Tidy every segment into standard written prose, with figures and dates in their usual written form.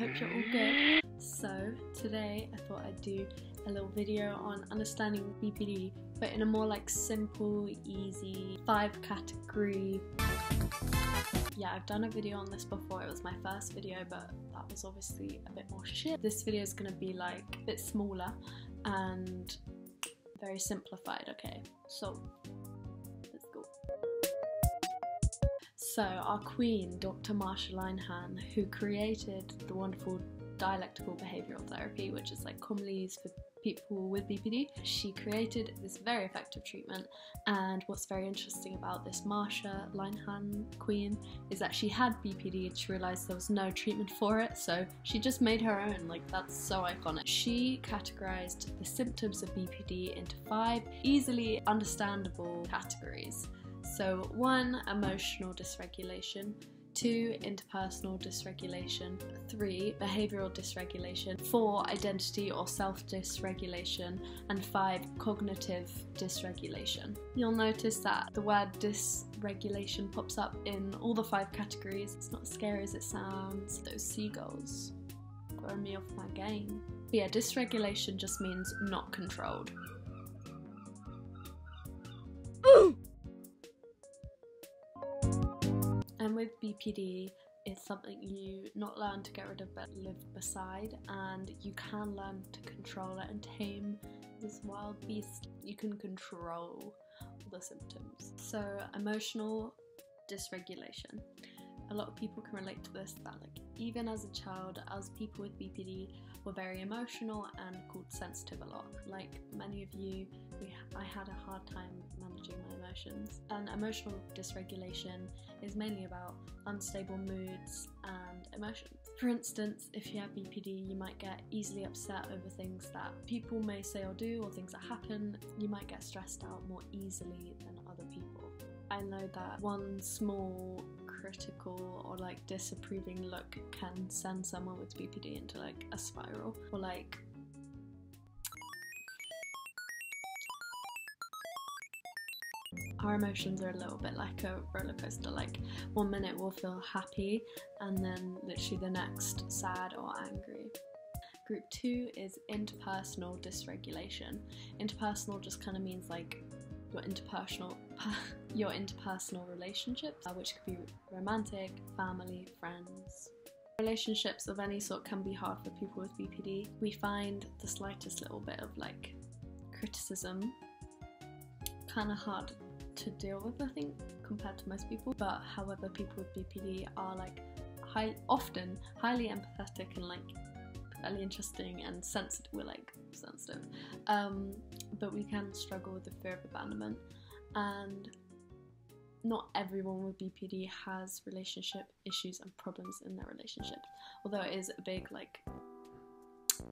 hope you're all good. So today I thought I'd do a little video on understanding BPD, but in a more like simple, easy, 5-category. Yeah, I've done a video on this before. It was my first video, but that was obviously a bit more shit. This video is gonna be like a bit smaller and very simplified, okay? So let's go. So our queen, Dr. Marsha Linehan, who created the wonderful dialectical behavioural therapy, which is like commonly used for people with BPD, she created this very effective treatment. And what's very interesting about this Marsha Linehan queen is that she had BPD and she realised there was no treatment for it, so she just made her own. Like, that's so iconic. She categorised the symptoms of BPD into 5 easily understandable categories. So 1, emotional dysregulation, 2, interpersonal dysregulation, 3, behavioural dysregulation, 4, identity or self-dysregulation, and 5, cognitive dysregulation. You'll notice that the word dysregulation pops up in all the 5 categories. It's not as scary as it sounds. Those seagulls throw me off my game. But yeah, dysregulation just means not controlled. And with BPD, it's something you not learn to get rid of but live beside, and you can learn to control it and tame this wild beast. You can control the symptoms. So emotional dysregulation. A lot of people can relate to this, that like even as a child, as people with BPD, were very emotional and called sensitive a lot. Like many of you, I had a hard time managing my emotions. And emotional dysregulation is mainly about unstable moods and emotions. For instance, if you have BPD, you might get easily upset over things that people may say or do, or things that happen. You might get stressed out more easily than other people. I know that one small critical or like disapproving look can send someone with BPD into like a spiral, or like our emotions are a little bit like a roller coaster. Like one minute we'll feel happy and then literally the next sad or angry. Group 2 is interpersonal dysregulation. Interpersonal just kind of means like your interpersonal relationships, which could be romantic, family, friends. Relationships of any sort can be hard for people with BPD. We find the slightest little bit of like criticism kind of hard to deal with, I think, compared to most people. But however, people with BPD are like often highly empathetic and like fairly interesting and sensitive. We're like sensitive, but we can struggle with the fear of abandonment, and not everyone with BPD has relationship issues and problems in their relationships, although it is a big like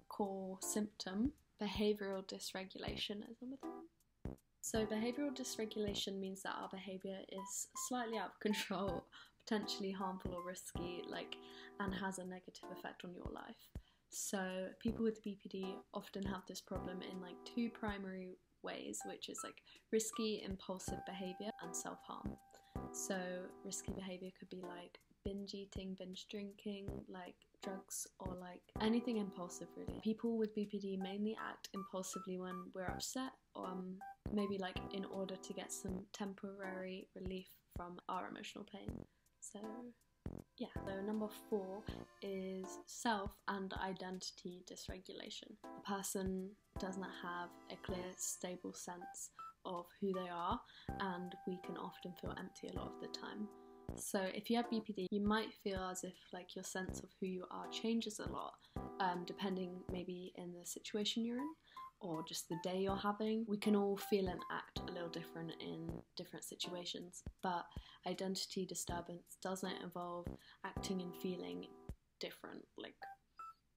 core symptom. Behavioural dysregulation is another thing. So behavioural dysregulation means that our behaviour is slightly out of control, potentially harmful or risky, like, and has a negative effect on your life. So people with BPD often have this problem in like 2 primary ways, which is like risky impulsive behaviour and self-harm. So risky behaviour could be like binge eating, binge drinking, like drugs, or like anything impulsive really. People with BPD mainly act impulsively when we're upset, or maybe like in order to get some temporary relief from our emotional pain. So yeah. So number 4 is self and identity dysregulation. The person doesn't have a clear, stable sense of who they are, and we can often feel empty a lot of the time. So if you have BPD, you might feel as if like your sense of who you are changes a lot, depending maybe in the situation you're in, or just the day you're having. We can all feel and act a little different in different situations, but identity disturbance doesn't involve acting and feeling different. Like,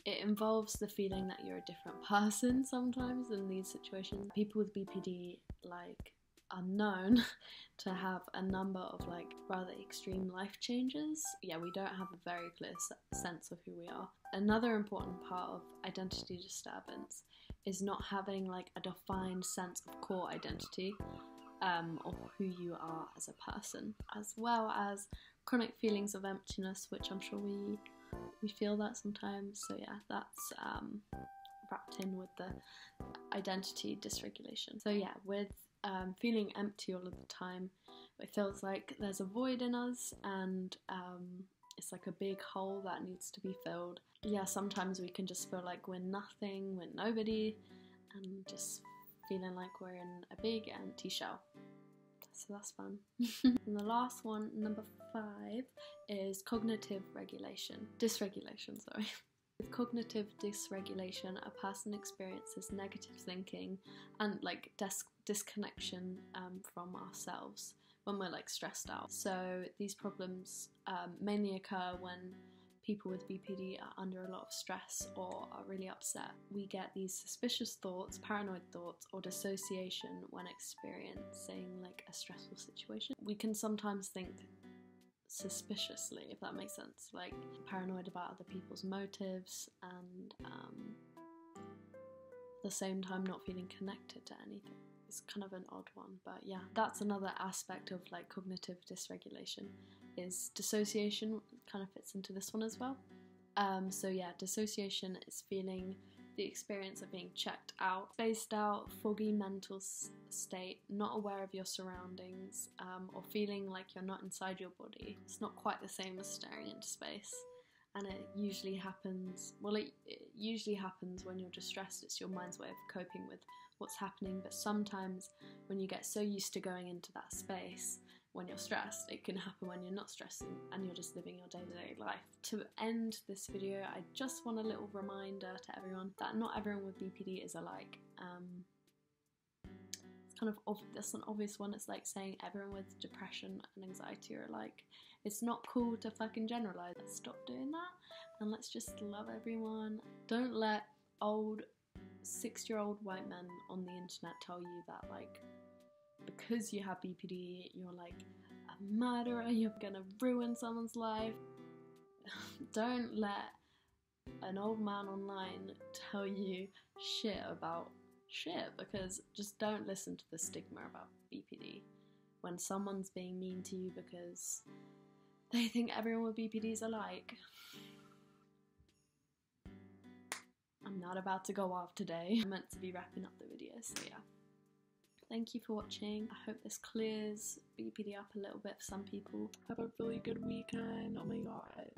it involves the feeling that you're a different person sometimes in these situations. People with BPD like are known to have a number of like rather extreme life changes. Yeah, we don't have a very clear sense of who we are. Another important part of identity disturbance is not having like a defined sense of core identity, of who you are as a person, as well as chronic feelings of emptiness, which I'm sure we We feel that sometimes, so yeah, that's wrapped in with the identity dysregulation. So yeah, with feeling empty all of the time, it feels like there's a void in us, and it's like a big hole that needs to be filled. Yeah, sometimes we can just feel like we're nothing, we're nobody, and just feeling like we're in a big empty shell. So that's fun. And the last one, number 5, is cognitive dysregulation, sorry. With cognitive dysregulation, a person experiences negative thinking and like disconnection from ourselves when we're like stressed out. So these problems mainly occur when people with BPD are under a lot of stress or are really upset. We get these suspicious thoughts, paranoid thoughts, or dissociation when experiencing like a stressful situation. We can sometimes think suspiciously, if that makes sense, like paranoid about other people's motives, and at the same time not feeling connected to anything. It's kind of an odd one, but yeah, that's another aspect of like cognitive dysregulation, is dissociation. Kind of fits into this one as well. So yeah, dissociation is feeling the experience of being checked out, spaced out, foggy mental state, not aware of your surroundings, or feeling like you're not inside your body. It's not quite the same as staring into space, and it usually happens, well, it usually happens when you're distressed. It's your mind's way of coping with what's happening, but sometimes when you get so used to going into that space when you're stressed, it can happen when you're not stressing and you're just living your day-to-day life. To end this video, I just want a little reminder to everyone that not everyone with BPD is alike. It's kind of that's an obvious one. It's like saying everyone with depression and anxiety are alike. It's not cool to fucking generalize. Let's stop doing that and let's just love everyone. Don't let old 6-year-old white men on the internet tell you that like because you have BPD you're like a murderer, you're gonna ruin someone's life. Don't let an old man online tell you shit about shit, because just don't listen to the stigma about BPD. When someone's being mean to you because they think everyone with BPD is alike. I'm not about to go off today. I'm meant to be wrapping up the video, so yeah. Thank you for watching. I hope this clears BPD up a little bit for some people. Have a really good weekend. Oh my god.